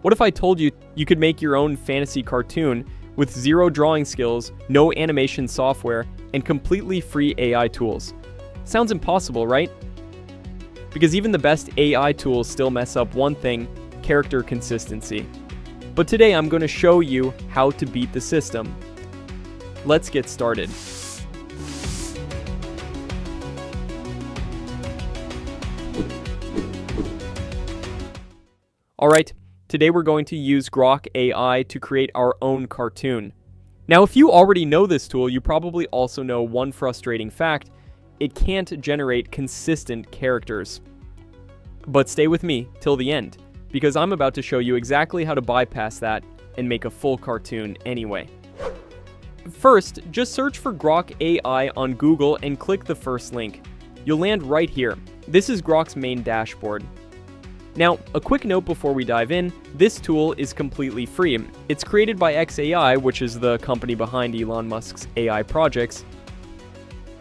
What if I told you you could make your own fantasy cartoon with zero drawing skills, no animation software, and completely free AI tools? Sounds impossible, right? Because even the best AI tools still mess up one thing: character consistency. But today I'm going to show you how to beat the system. Let's get started. Alright, today we're going to use Grok AI to create our own cartoon. Now, if you already know this tool, you probably also know one frustrating fact: it can't generate consistent characters. But stay with me till the end, because I'm about to show you exactly how to bypass that and make a full cartoon anyway. First, just search for Grok AI on Google and click the first link. You'll land right here. This is Grok's main dashboard. Now, a quick note before we dive in: this tool is completely free. It's created by xAI, which is the company behind Elon Musk's AI projects.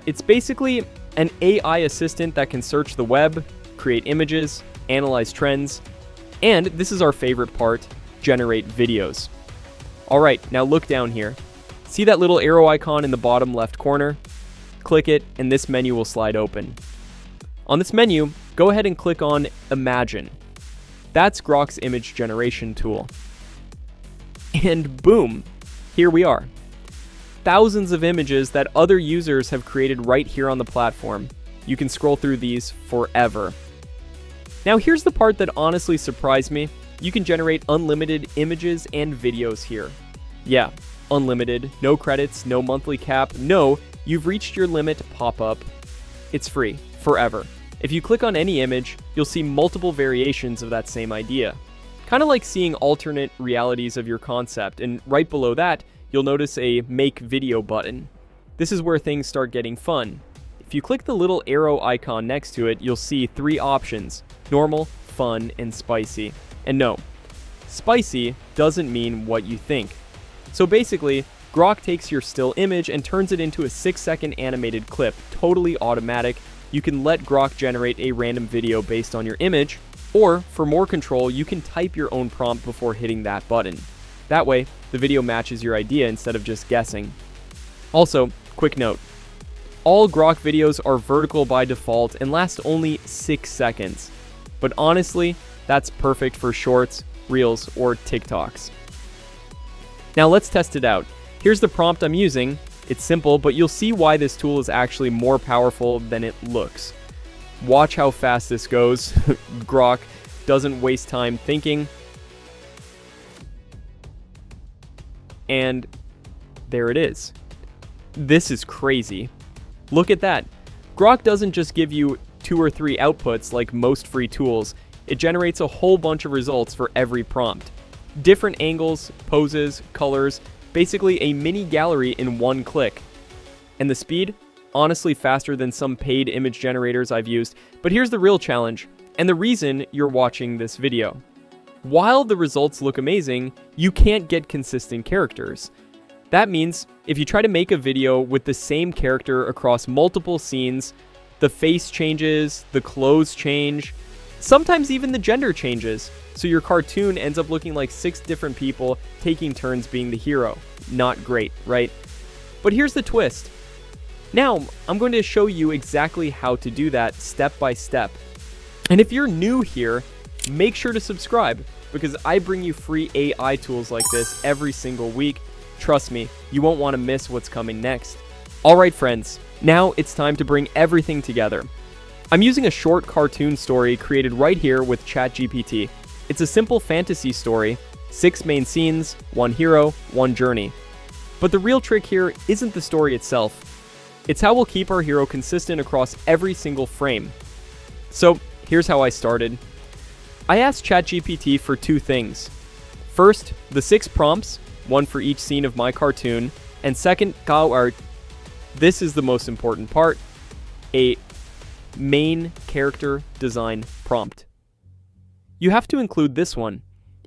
It's basically an AI assistant that can search the web, create images, analyze trends, and this is our favorite part: generate videos. Alright, now look down here. See that little arrow icon in the bottom left corner? Click it, and this menu will slide open. On this menu, go ahead and click on Imagine. That's Grok's image generation tool. And boom, here we are. Thousands of images that other users have created right here on the platform. You can scroll through these forever. Now here's the part that honestly surprised me. You can generate unlimited images and videos here. Yeah, unlimited, no credits, no monthly cap, no "you've reached your limit" pop-up. It's free, forever. If you click on any image, you'll see multiple variations of that same idea. Kind of like seeing alternate realities of your concept, and right below that, you'll notice a Make Video button. This is where things start getting fun. If you click the little arrow icon next to it, you'll see three options: normal, fun, and spicy. And no, spicy doesn't mean what you think. So basically, Grok takes your still image and turns it into a 6-second animated clip, totally automatic. You can let Grok generate a random video based on your image, or for more control, you can type your own prompt before hitting that button. That way, the video matches your idea instead of just guessing. Also, quick note: all Grok videos are vertical by default and last only 6 seconds. But honestly, that's perfect for shorts, reels, or TikToks. Now let's test it out. Here's the prompt I'm using. It's simple, but you'll see why this tool is actually more powerful than it looks. Watch how fast this goes. Grok doesn't waste time thinking. And there it is. This is crazy. Look at that. Grok doesn't just give you 2 or 3 outputs like most free tools. It generates a whole bunch of results for every prompt. Different angles, poses, colors, basically a mini gallery in one click. And the speed? Honestly faster than some paid image generators I've used. But here's the real challenge, and the reason you're watching this video. While the results look amazing, you can't get consistent characters. That means if you try to make a video with the same character across multiple scenes, the face changes, the clothes change, sometimes even the gender changes. So your cartoon ends up looking like 6 different people taking turns being the hero. Not great, right? But here's the twist. Now, I'm going to show you exactly how to do that step by step. And if you're new here, make sure to subscribe, because I bring you free AI tools like this every single week. Trust me, you won't want to miss what's coming next. Alright friends, now it's time to bring everything together. I'm using a short cartoon story created right here with ChatGPT. It's a simple fantasy story, 6 main scenes, 1 hero, 1 journey. But the real trick here isn't the story itself. It's how we'll keep our hero consistent across every single frame. So here's how I started. I asked ChatGPT for 2 things. First, the 6 prompts, 1 for each scene of my cartoon, and second, this is the most important part, a main character design prompt. You have to include this one.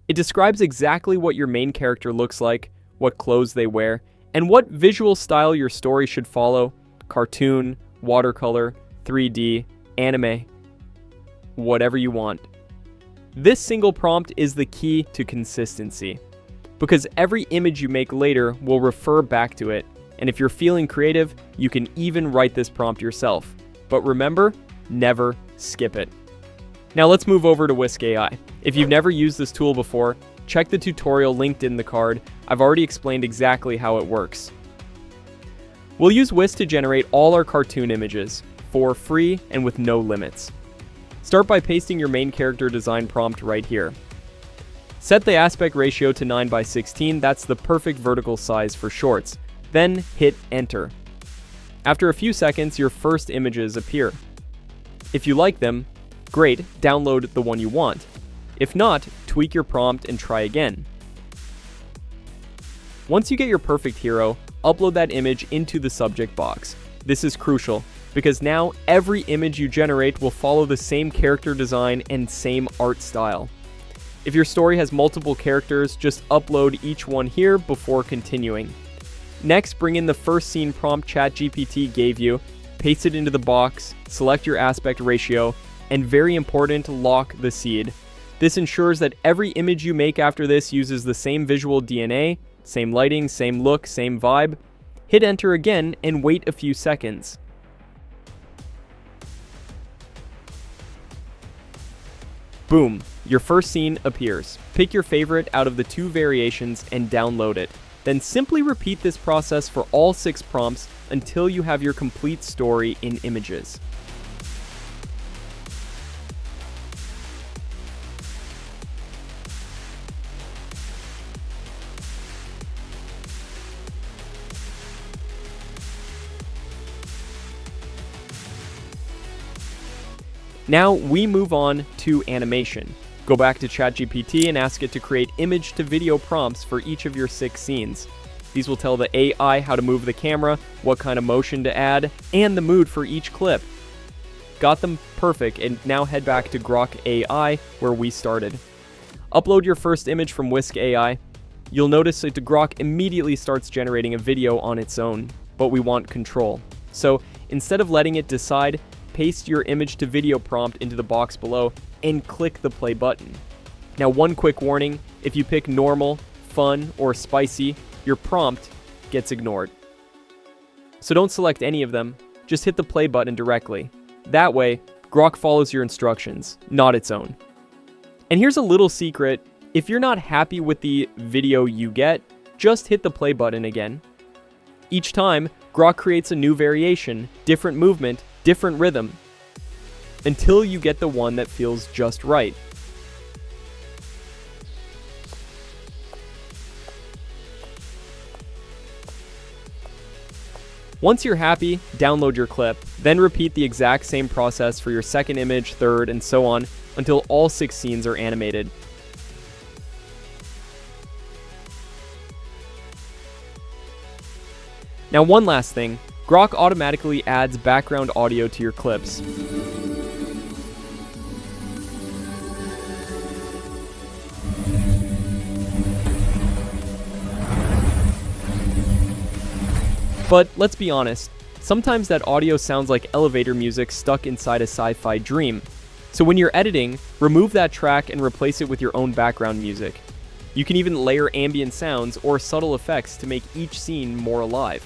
It describes exactly what your main character looks like, what clothes they wear, and what visual style your story should follow: cartoon, watercolor, 3D, anime, whatever you want. This single prompt is the key to consistency, because every image you make later will refer back to it, and if you're feeling creative, you can even write this prompt yourself. But remember, never skip it. Now let's move over to Whisk AI. If you've never used this tool before, check the tutorial linked in the card. I've already explained exactly how it works. We'll use Whisk to generate all our cartoon images, for free and with no limits. Start by pasting your main character design prompt right here. Set the aspect ratio to 9:16, that's the perfect vertical size for shorts. Then hit enter. After a few seconds, your first images appear. If you like them, great, download the one you want. If not, tweak your prompt and try again. Once you get your perfect hero, upload that image into the subject box. This is crucial, because now every image you generate will follow the same character design and same art style. If your story has multiple characters, just upload each one here before continuing. Next, bring in the first scene prompt ChatGPT gave you, paste it into the box, select your aspect ratio, and very important, lock the seed. This ensures that every image you make after this uses the same visual DNA, same lighting, same look, same vibe. Hit enter again and wait a few seconds. Boom, your first scene appears. Pick your favorite out of the 2 variations and download it. Then simply repeat this process for all 6 prompts until you have your complete story in images. Now we move on to animation. Go back to ChatGPT and ask it to create image to video prompts for each of your 6 scenes. These will tell the AI how to move the camera, what kind of motion to add, and the mood for each clip. Got them perfect, and now head back to Grok AI where we started. Upload your first image from Whisk AI. You'll notice that the Grok immediately starts generating a video on its own, but we want control. So instead of letting it decide, paste your image to video prompt into the box below and click the play button. Now, one quick warning, if you pick normal, fun, or spicy, your prompt gets ignored. So don't select any of them, just hit the play button directly. That way, Grok follows your instructions, not its own. And here's a little secret, if you're not happy with the video you get, just hit the play button again. Each time, Grok creates a new variation, different movement, different rhythm, until you get the one that feels just right. Once you're happy, download your clip, then repeat the exact same process for your second image, third, and so on until all 6 scenes are animated. Now, one last thing, Grok automatically adds background audio to your clips. But let's be honest, sometimes that audio sounds like elevator music stuck inside a sci-fi dream. So when you're editing, remove that track and replace it with your own background music. You can even layer ambient sounds or subtle effects to make each scene more alive.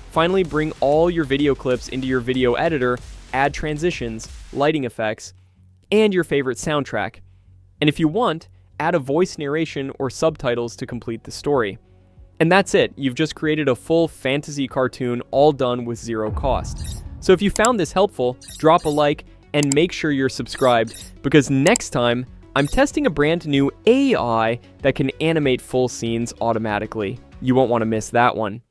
Finally, bring all your video clips into your video editor, add transitions, lighting effects, and your favorite soundtrack. And if you want, add a voice narration or subtitles to complete the story. And that's it, you've just created a full fantasy cartoon all done with 0 cost. So if you found this helpful, drop a like and make sure you're subscribed, because next time, I'm testing a brand new AI that can animate full scenes automatically. You won't want to miss that one.